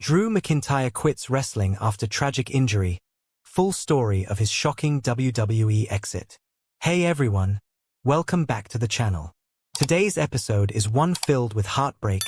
Drew McIntyre quits wrestling after tragic injury. Full story of his shocking WWE exit. Hey everyone, welcome back to the channel. Today's episode is one filled with heartbreak,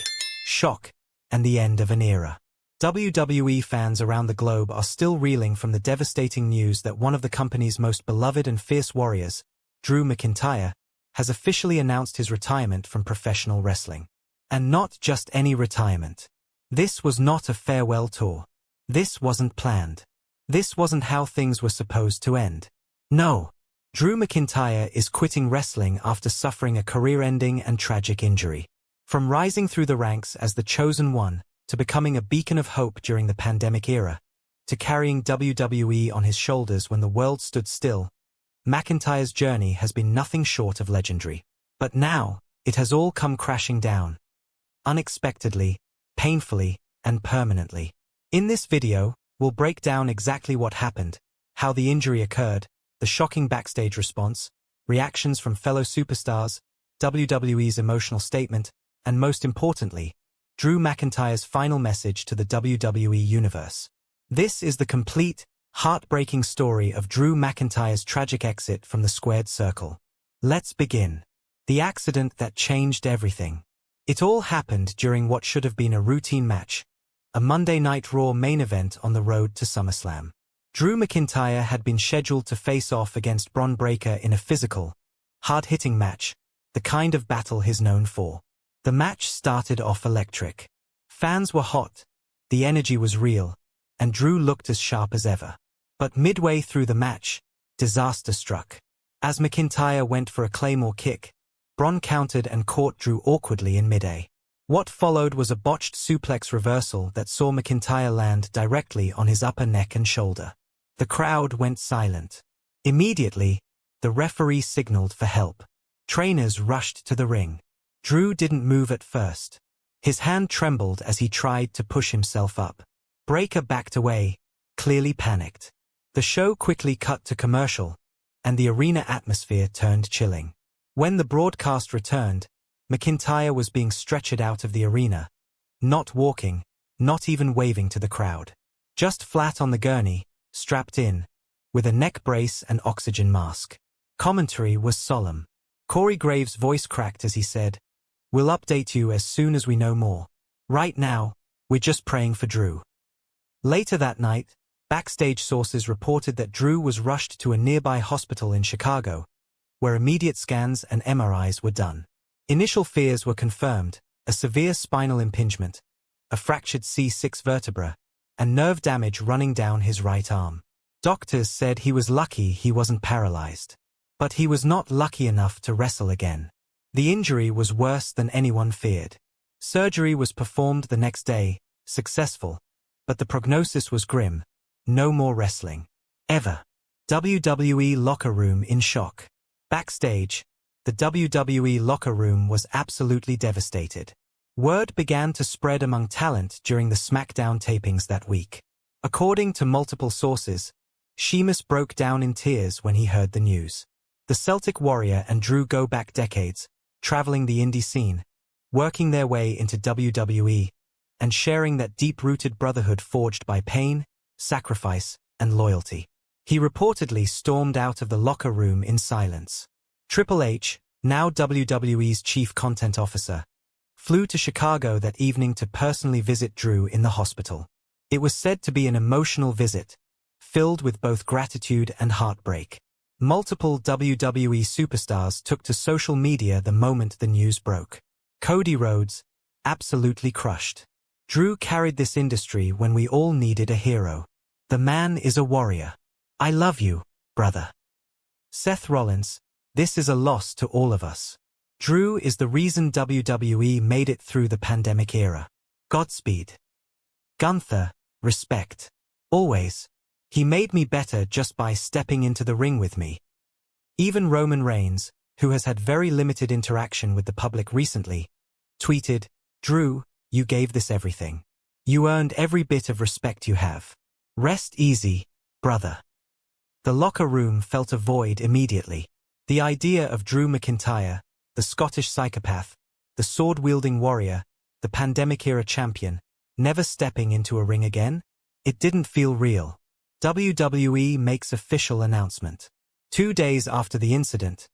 shock, and the end of an era. WWE fans around the globe are still reeling from the devastating news that one of the company's most beloved and fierce warriors, Drew McIntyre, has officially announced his retirement from professional wrestling. And not just any retirement. This was not a farewell tour. This wasn't planned. This wasn't how things were supposed to end. No. Drew McIntyre is quitting wrestling after suffering a career-ending and tragic injury. From rising through the ranks as the chosen one, to becoming a beacon of hope during the pandemic era, to carrying WWE on his shoulders when the world stood still, McIntyre's journey has been nothing short of legendary. But now, it has all come crashing down. Unexpectedly, painfully, and permanently. In this video, we'll break down exactly what happened, how the injury occurred, the shocking backstage response, reactions from fellow superstars, WWE's emotional statement, and most importantly, Drew McIntyre's final message to the WWE Universe. This is the complete, heartbreaking story of Drew McIntyre's tragic exit from the squared circle. Let's begin. The accident that changed everything. It all happened during what should have been a routine match, a Monday Night Raw main event on the road to SummerSlam. Drew McIntyre had been scheduled to face off against Bron Breakker in a physical, hard-hitting match, the kind of battle he's known for. The match started off electric. Fans were hot, the energy was real, and Drew looked as sharp as ever. But midway through the match, disaster struck. As McIntyre went for a Claymore kick, Bron countered and caught Drew awkwardly in mid-air. What followed was a botched suplex reversal that saw McIntyre land directly on his upper neck and shoulder. The crowd went silent. Immediately, the referee signaled for help. Trainers rushed to the ring. Drew didn't move at first. His hand trembled as he tried to push himself up. Breakker backed away, clearly panicked. The show quickly cut to commercial, and the arena atmosphere turned chilling. When the broadcast returned, McIntyre was being stretchered out of the arena, not walking, not even waving to the crowd. Just flat on the gurney, strapped in, with a neck brace and oxygen mask. Commentary was solemn. Corey Graves' voice cracked as he said, "We'll update you as soon as we know more. Right now, we're just praying for Drew." Later that night, backstage sources reported that Drew was rushed to a nearby hospital in Chicago, where immediate scans and MRIs were done. Initial fears were confirmed: a severe spinal impingement, a fractured C6 vertebra, and nerve damage running down his right arm. Doctors said he was lucky he wasn't paralyzed. But he was not lucky enough to wrestle again. The injury was worse than anyone feared. Surgery was performed the next day, successful, but the prognosis was grim: no more wrestling. Ever. WWE Locker Room in shock. Backstage, the WWE Locker Room was absolutely devastated. Word began to spread among talent during the SmackDown tapings that week. According to multiple sources, Sheamus broke down in tears when he heard the news. The Celtic Warrior and Drew go back decades, traveling the indie scene, working their way into WWE, and sharing that deep-rooted brotherhood forged by pain, sacrifice, and loyalty. He reportedly stormed out of the locker room in silence. Triple H, now WWE's chief content officer, flew to Chicago that evening to personally visit Drew in the hospital. It was said to be an emotional visit, filled with both gratitude and heartbreak. Multiple WWE superstars took to social media the moment the news broke. Cody Rhodes, absolutely crushed. Drew carried this industry when we all needed a hero. The man is a warrior. I love you, brother. Seth Rollins, this is a loss to all of us. Drew is the reason WWE made it through the pandemic era. Godspeed. Gunther, respect. Always. He made me better just by stepping into the ring with me. Even Roman Reigns, who has had very limited interaction with the public recently, tweeted, "Drew, you gave this everything. You earned every bit of respect you have. Rest easy, brother." The locker room felt a void immediately. The idea of Drew McIntyre, the Scottish psychopath, the sword-wielding warrior, the pandemic-era champion, never stepping into a ring again? It didn't feel real. WWE makes official announcement. 2 days after the incident,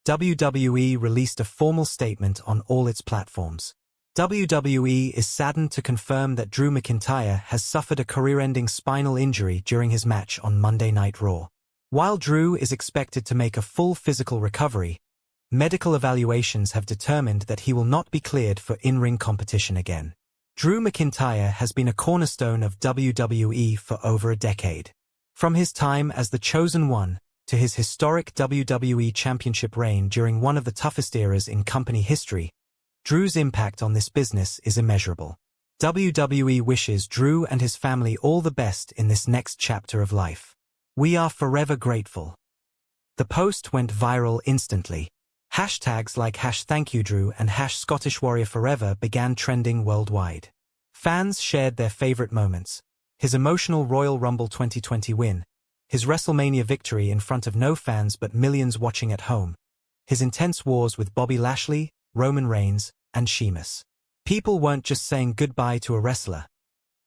WWE released a formal statement on all its platforms. WWE is saddened to confirm that Drew McIntyre has suffered a career-ending spinal injury during his match on Monday Night Raw. While Drew is expected to make a full physical recovery, medical evaluations have determined that he will not be cleared for in-ring competition again. Drew McIntyre has been a cornerstone of WWE for over a decade. From his time as the Chosen One to his historic WWE Championship reign during one of the toughest eras in company history, Drew's impact on this business is immeasurable. WWE wishes Drew and his family all the best in this next chapter of life. We are forever grateful. The post went viral instantly. Hashtags like #ThankYouDrew and #ScottishWarriorForever began trending worldwide. Fans shared their favorite moments: his emotional Royal Rumble 2020 win, his WrestleMania victory in front of no fans but millions watching at home, his intense wars with Bobby Lashley, Roman Reigns, and Sheamus. People weren't just saying goodbye to a wrestler.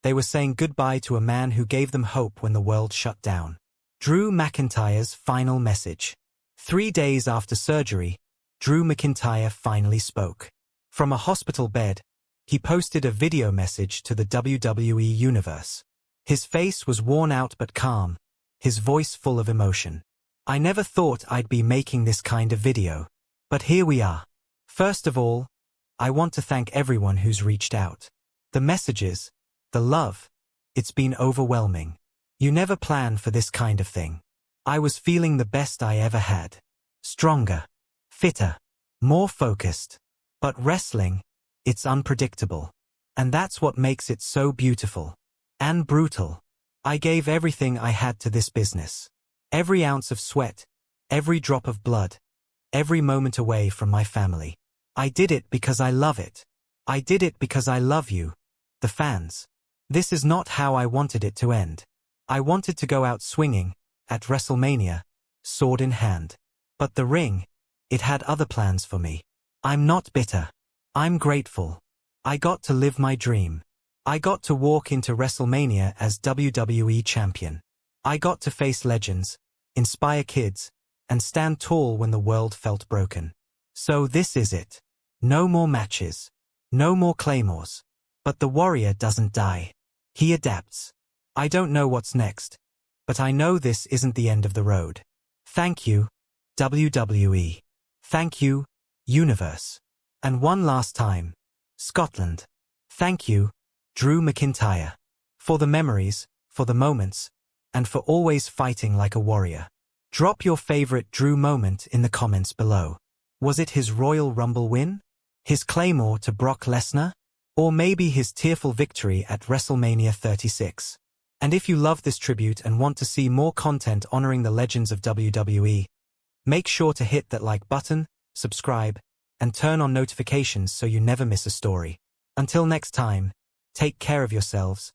They were saying goodbye to a man who gave them hope when the world shut down. Drew McIntyre's final message. 3 days after surgery, Drew McIntyre finally spoke. From a hospital bed, he posted a video message to the WWE Universe. His face was worn out but calm, his voice full of emotion. "I never thought I'd be making this kind of video. But here we are. First of all, I want to thank everyone who's reached out. The messages, the love, it's been overwhelming. You never plan for this kind of thing. I was feeling the best I ever had. Stronger, fitter, more focused. But wrestling, it's unpredictable. And that's what makes it so beautiful. And brutal. I gave everything I had to this business. Every ounce of sweat, every drop of blood, every moment away from my family. I did it because I love it. I did it because I love you, the fans. This is not how I wanted it to end. I wanted to go out swinging, at WrestleMania, sword in hand. But the ring, it had other plans for me. I'm not bitter. I'm grateful. I got to live my dream. I got to walk into WrestleMania as WWE Champion. I got to face legends, inspire kids, and stand tall when the world felt broken. So this is it. No more matches. No more claymores. But the warrior doesn't die. He adapts. I don't know what's next, but I know this isn't the end of the road. Thank you, WWE. Thank you, Universe. And one last time, Scotland. Thank you, Drew McIntyre. For the memories, for the moments, and for always fighting like a warrior. Drop your favorite Drew moment in the comments below. Was it his Royal Rumble win? His claymore to Brock Lesnar? Or maybe his tearful victory at WrestleMania 36? And if you love this tribute and want to see more content honoring the legends of WWE, make sure to hit that like button, subscribe, and turn on notifications so you never miss a story. Until next time, take care of yourselves,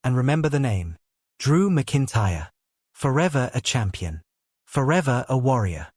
and remember the name, Drew McIntyre. Forever a champion. Forever a warrior.